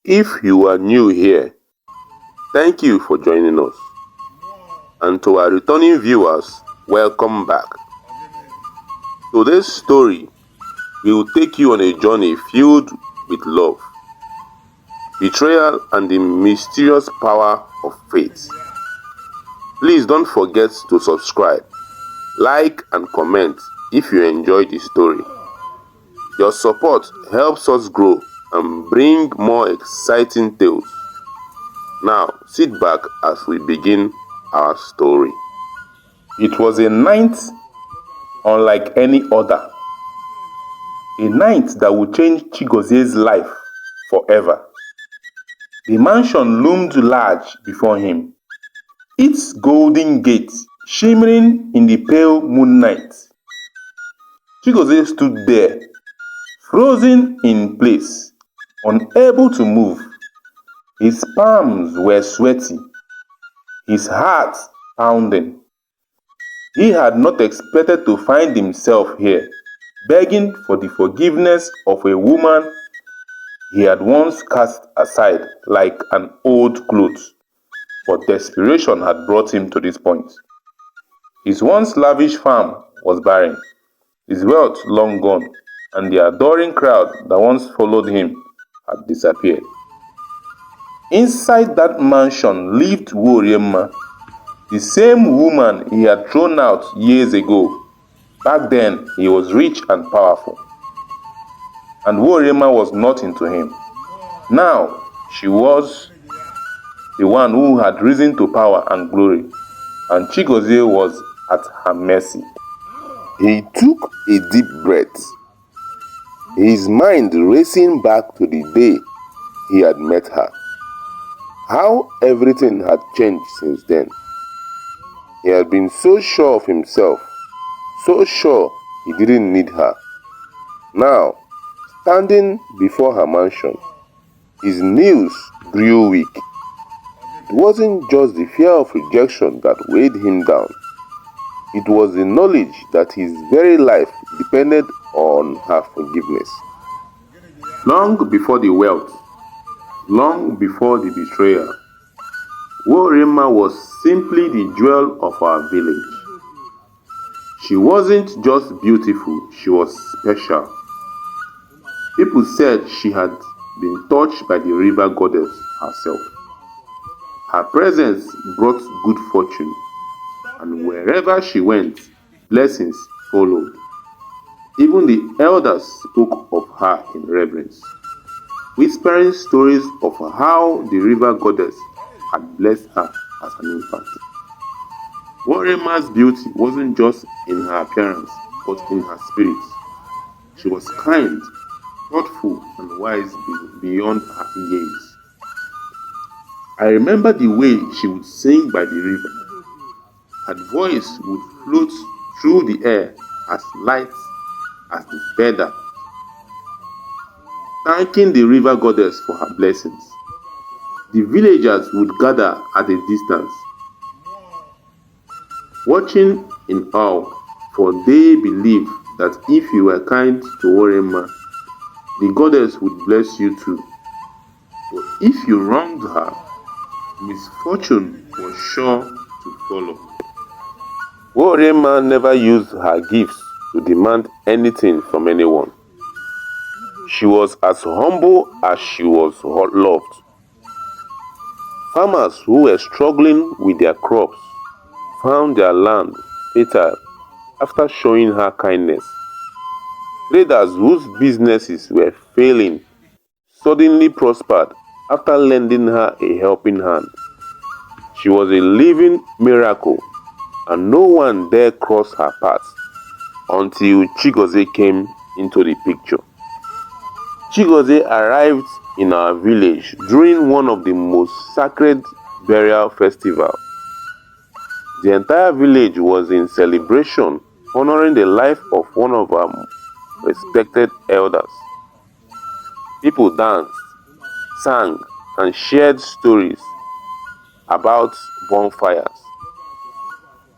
If you are new here, thank you for joining us. And to our returning viewers, welcome back. Today's story will take you on a journey filled with love, betrayal, and the mysterious power of faith. Please don't forget to subscribe, like, and comment if you enjoyed the story. Your support helps us grow and bring more exciting tales. Now, sit back as we begin our story. It was a night unlike any other. A night that would change Chigoze's life forever. The mansion loomed large before him, its golden gates shimmering in the pale moonlight. Chigoze stood there, frozen in place, unable to move. His palms were sweaty, his heart pounding. He had not expected to find himself here, begging for the forgiveness of a woman he had once cast aside like an old cloth. But desperation had brought him to this point. His once lavish farm was barren, his wealth long gone, and the adoring crowd that once followed him had disappeared. Inside that mansion lived Warma, the same woman he had thrown out years ago. Back then, he was rich and powerful, and Warma was nothing to him. Now, she was the one who had risen to power and glory, and Chigoze was at her mercy. He took a deep breath, his mind racing back to the day he had met her. How everything had changed since then. He had been so sure of himself, so sure he didn't need her. Now, standing before her mansion, his knees grew weak. It wasn't just the fear of rejection that weighed him down. It was the knowledge that his very life depended on her forgiveness. Long before the wealth, long before the betrayal, Warma was simply the jewel of our village. She wasn't just beautiful, she was special. People said she had been touched by the river goddess herself. Her presence brought good fortune, and wherever she went, blessings followed. Even the elders spoke of her in reverence, whispering stories of how the river goddess had blessed her as an infant. Warma's beauty wasn't just in her appearance, but in her spirit. She was kind, thoughtful, and wise beyond her years. I remember the way she would sing by the river. Her voice would float through the air as light as the feather, thanking the river goddess for her blessings. The villagers would gather at a distance, watching in awe, for they believed that if you were kind to Warma, the goddess would bless you too. But if you wronged her, misfortune was sure to follow. Warma never used her gifts to demand anything from anyone. She was as humble as she was loved. Farmers who were struggling with their crops found their land fertile after showing her kindness. Traders whose businesses were failing suddenly prospered after lending her a helping hand. She was a living miracle, and no one dared cross her path until Chigoze came into the picture. Chigoze arrived in our village during one of the most sacred burial festivals. The entire village was in celebration, honoring the life of one of our respected elders. People danced, sang, and shared stories about bonfires.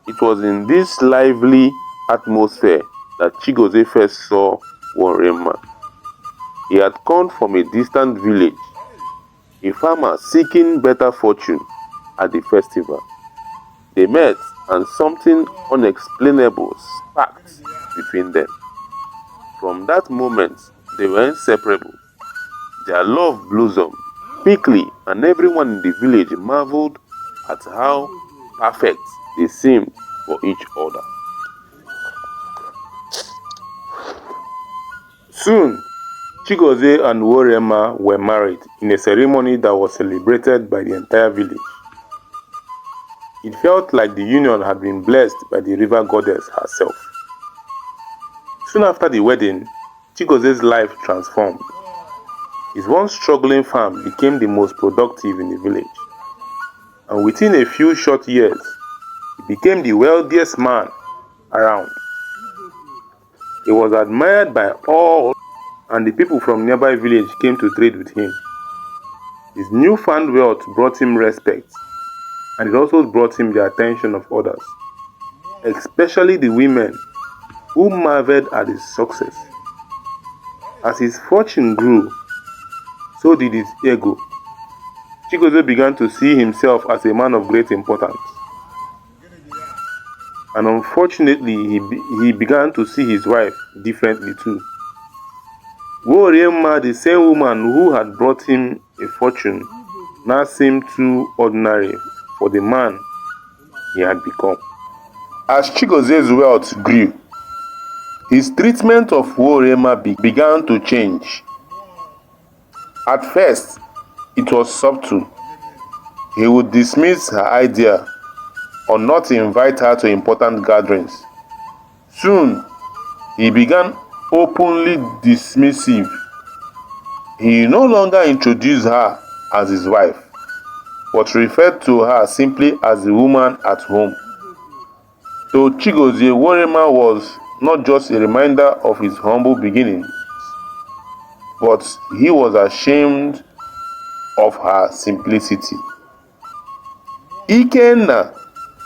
It was in this lively atmosphere that Chigoze first saw Warma. He had come from a distant village, a farmer seeking better fortune at the festival. They met and something unexplainable sparked between them. From that moment, they were inseparable. Their love blossomed quickly, and everyone in the village marveled at how perfect they seemed for each other. Soon, Chigozie and Warma were married in a ceremony that was celebrated by the entire village. It felt like the union had been blessed by the river goddess herself. Soon after the wedding, Chigozie's life transformed. His once struggling farm became the most productive in the village, and within a few short years, he became the wealthiest man around. He was admired by all, and the people from nearby village came to trade with him. His newfound wealth brought him respect, and it also brought him the attention of others, especially the women who marveled at his success. As his fortune grew, so did his ego. Chigozie began to see himself as a man of great importance. And unfortunately, he began to see his wife differently too. Warma, the same woman who had brought him a fortune, now seemed too ordinary for the man he had become. As Chigozie's wealth grew, his treatment of Warma began to change. At first, it was subtle. He would dismiss her idea or not invite her to important gatherings. Soon, he began openly dismissive. He no longer introduced her as his wife, but referred to her simply as the woman at home. To Chigozie, Warma was not just a reminder of his humble beginnings, but he was ashamed of her simplicity. Ikenna,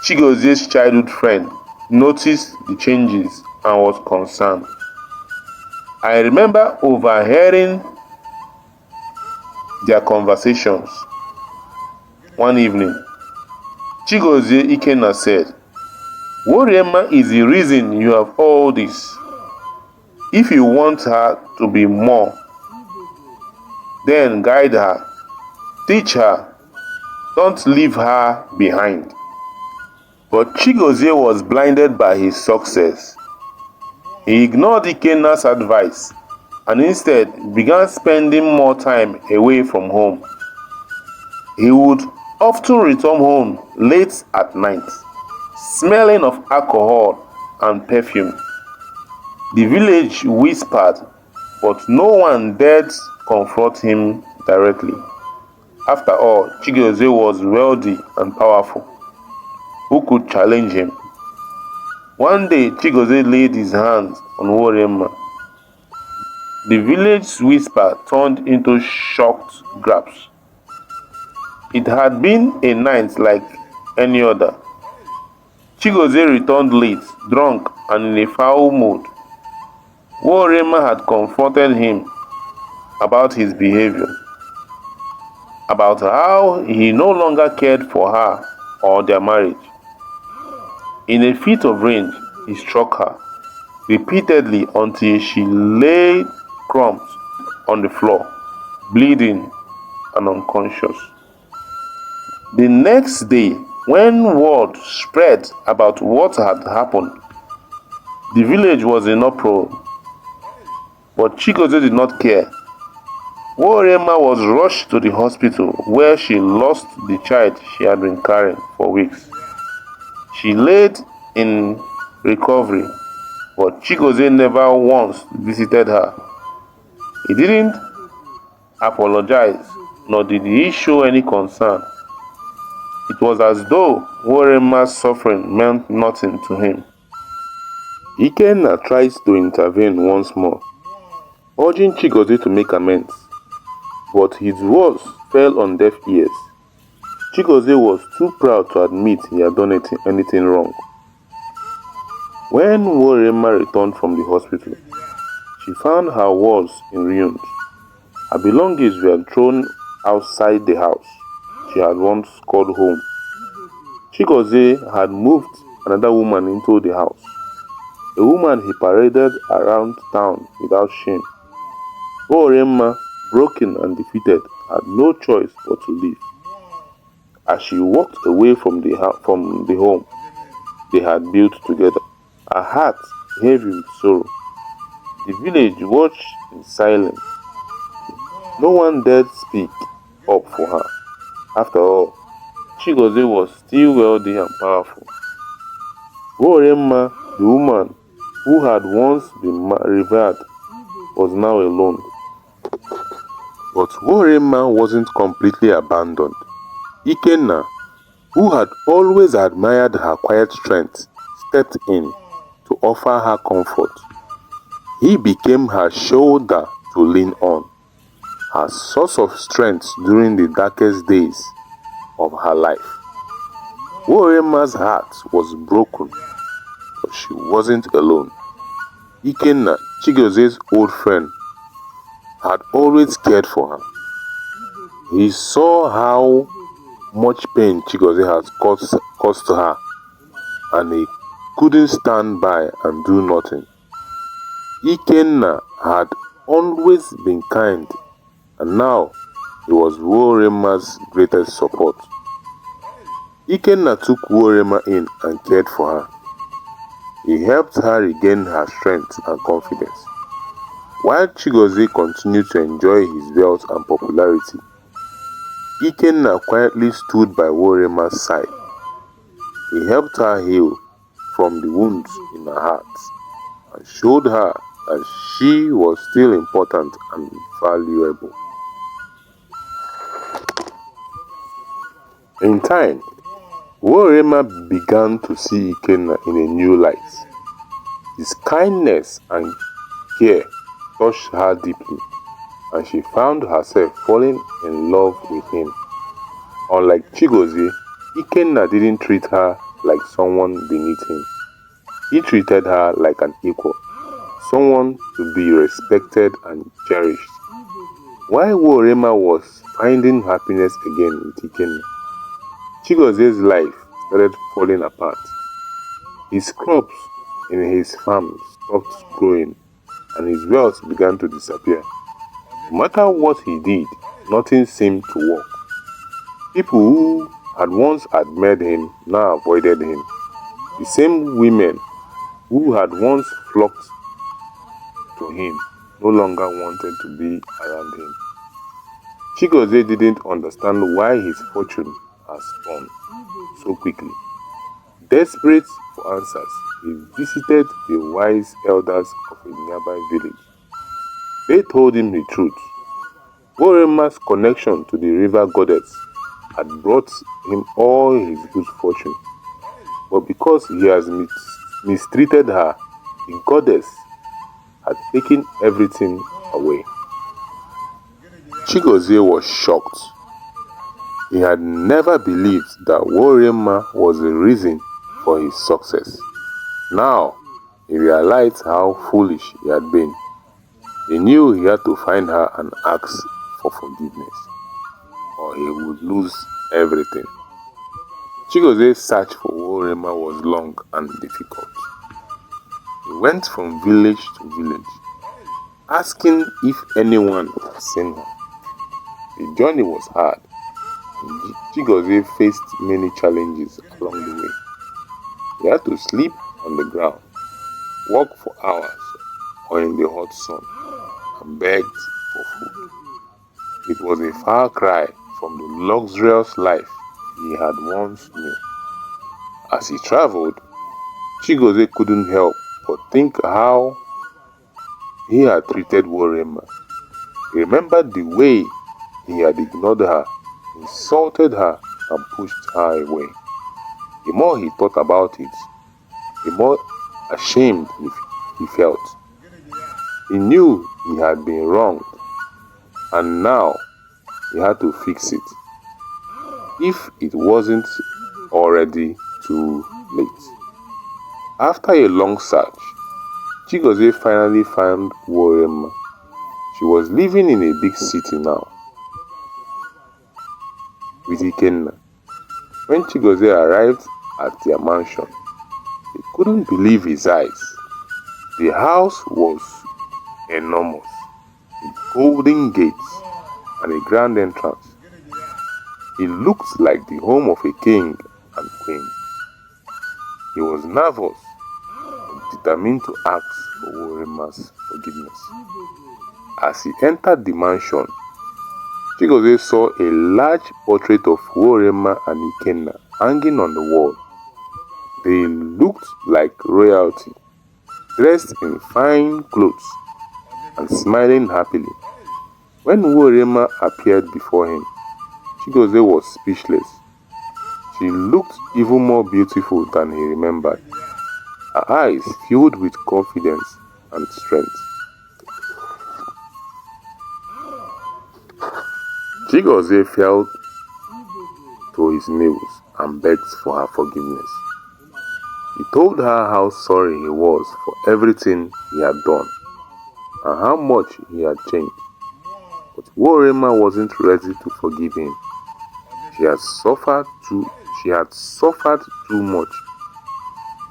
Chigozie's childhood friend, noticed the changes and was concerned. I remember overhearing their conversations. One evening, Chigozie Ikenna said, "Warma is the reason you have all this. If you want her to be more, then guide her, teach her, don't leave her behind." But Chigozie was blinded by his success. He ignored Ikenna's advice and instead began spending more time away from home. He would often return home late at night, smelling of alcohol and perfume. The village whispered, but no one dared confront him directly. After all, Chigozie was wealthy and powerful. Who could challenge him? One day, Chigozie laid his hands on Warma. The village's whisper turned into shocked gasps. It had been a night like any other. Chigozie returned late, drunk and in a foul mood. Warma had confronted him about his behavior, about how he no longer cared for her or their marriage. In a fit of rage, he struck her repeatedly until she lay crumped on the floor, bleeding and unconscious. The next day, when word spread about what had happened, the village was in uproar. But Chigozie did not care. Warma was rushed to the hospital where she lost the child she had been carrying for weeks. She laid in recovery, but Chigozie never once visited her. He didn't apologize, nor did he show any concern. It was as though Warma's suffering meant nothing to him. Ikenna tries to intervene once more, urging Chigozie to make amends, but his words fell on deaf ears. Chigozie was too proud to admit he had done anything wrong. When Warma returned from the hospital, she found her walls in ruins. Her belongings were thrown outside the house she had once called home. Chigozie had moved another woman into the house, a woman he paraded around town without shame. Warma, broken and defeated, had no choice but to leave. As she walked away from the home they had built together, her heart heavy with sorrow, the village watched in silence. No one dared speak up for her. After all, Chigozie was still wealthy and powerful. Warma, the woman who had once been revered, was now alone. But Warma wasn't completely abandoned. Ikenna, who had always admired her quiet strength, stepped in to offer her comfort. He became her shoulder to lean on, her source of strength during the darkest days of her life. Warma's heart was broken, but she wasn't alone. Ikenna, Chigozie's old friend, had always cared for her. He saw how much pain Chigozie had caused to her, and he couldn't stand by and do nothing. Ikenna had always been kind, and now he was Warma's greatest support. Ikenna took Warma in and cared for her. He helped her regain her strength and confidence. While Chigozie continued to enjoy his wealth and popularity, Ikenna quietly stood by Warma's side. He helped her heal from the wounds in her heart and showed her that she was still important and valuable. In time, Warma began to see Ikenna in a new light. His kindness and care touched her deeply, and she found herself falling in love with him. Unlike Chigozie, Ikenna didn't treat her like someone beneath him. He treated her like an equal, someone to be respected and cherished. While Warma was finding happiness again with Ikenna, Chigozie's life started falling apart. His crops in his farm stopped growing, and his wealth began to disappear. No matter what he did, nothing seemed to work. People who had once admired him now avoided him. The same women who had once flocked to him no longer wanted to be around him. Chigozie didn't understand why his fortune has turned so quickly. Desperate for answers, he visited the wise elders of a nearby village. They told him the truth. Warma's connection to the river goddess had brought him all his good fortune. But because he has mistreated her, the goddess had taken everything away. Chigozie was shocked. He had never believed that Warma was the reason for his success. Now, he realized how foolish he had been. He knew he had to find her and ask for forgiveness, or he would lose everything. Chigozie's search for Warma was long and difficult. He went from village to village, asking if anyone had seen her. The journey was hard, and Chigozie faced many challenges along the way. He had to sleep on the ground, walk for hours or in the hot sun, and begged for food. It was a far cry from the luxurious life he had once knew. As he traveled, Chigozie couldn't help but think how he had treated Warma. He remembered the way he had ignored her, insulted her, and pushed her away. The more he thought about it, the more ashamed he felt. He knew he had been wronged, and now he had to fix it, if it wasn't already too late. After a long search, Chigozie finally found Warma. She was living in a big city now. with Ikenna. When Chigozie arrived at their mansion, he couldn't believe his eyes. The house was enormous, with golden gates and a grand entrance. It looked like the home of a king and queen. He was nervous and determined to ask for Warma's forgiveness. As he entered the mansion, Chigozie saw a large portrait of Warma and Ikenna hanging on the wall. They looked like royalty, dressed in fine clothes and smiling happily. When Warma appeared before him, Chigozie was speechless. She looked even more beautiful than he remembered. Her eyes filled with confidence and strength. Chigozie fell to his knees and begged for her forgiveness. He told her how sorry he was for everything he had done and how much he had changed. But Warma wasn't ready to forgive him. She had suffered too much,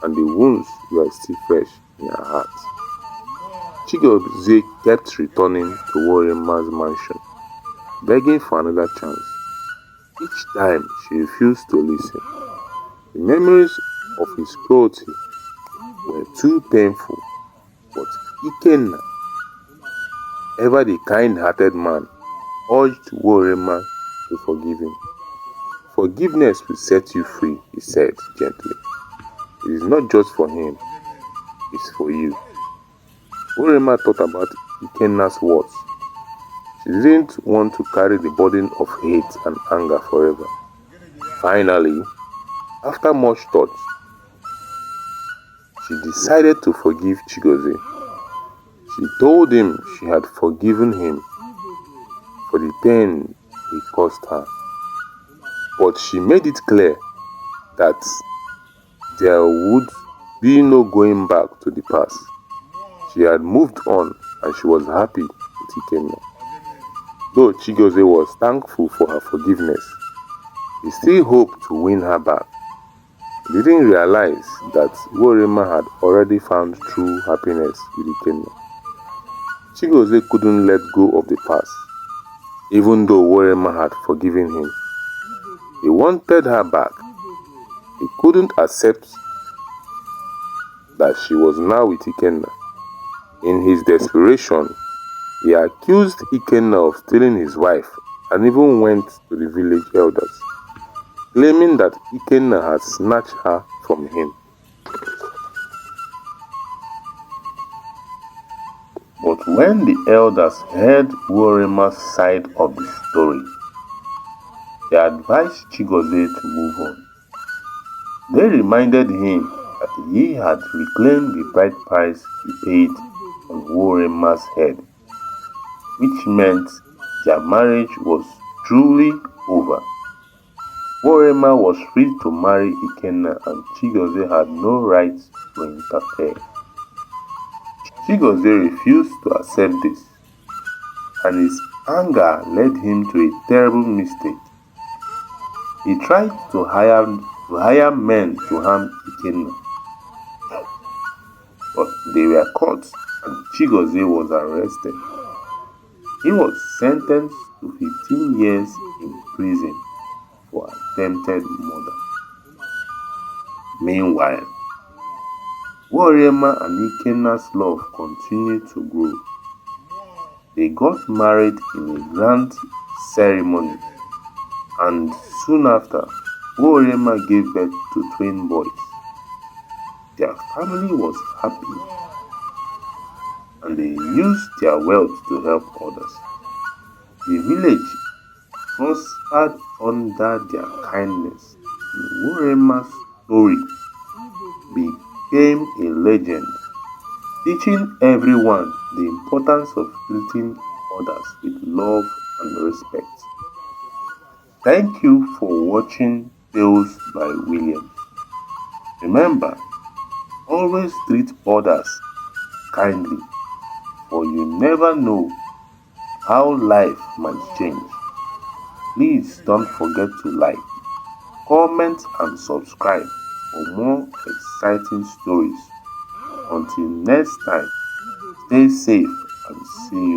and the wounds were still fresh in her heart. Chigozie kept returning to Warma's mansion, begging for another chance. Each time she refused to listen. The memories of his cruelty were too painful, but Ikenna, ever the kind-hearted man, urged Warma to forgive him. "Forgiveness will set you free," he said gently. "It is not just for him, it's for you." Warma thought about Ikenna's words. She didn't want to carry the burden of hate and anger forever. Finally, after much thought, she decided to forgive Chigozie. She told him she had forgiven him for the pain he caused her. But she made it clear that there would be no going back to the past. She had moved on and she was happy with Ikenna. Though Chigozie was thankful for her forgiveness, he still hoped to win her back. He didn't realize that Warma had already found true happiness with Ikenna. Chigozie couldn't let go of the past, even though Warma had forgiven him. He wanted her back. He couldn't accept that she was now with Ikenna. In his desperation, he accused Ikenna of stealing his wife and even went to the village elders, claiming that Ikenna had snatched her from him. But when the elders heard Warma's side of the story, they advised Chigozie to move on. They reminded him that he had reclaimed the bride price he paid on Warma's head, which meant their marriage was truly over. Warma was free to marry Ikenna and Chigozie had no right to interfere. Chigozie refused to accept this, and his anger led him to a terrible mistake. He tried to hire men to harm Ikenna, but they were caught and Chigozie was arrested. He was sentenced to 15 years in prison for attempted murder. Meanwhile, Warma and Ikenna's love continued to grow. They got married in a grand ceremony, and soon after, Warma gave birth to twin boys. Their family was happy, and they used their wealth to help others. The village prospered under their kindness, and Warma's story became a legend, teaching everyone the importance of treating others with love and respect. Thank you for watching Tales by Williams. Remember, always treat others kindly, for you never know how life might change. Please don't forget to like, comment and subscribe for more exciting stories. Until next time, stay safe and see you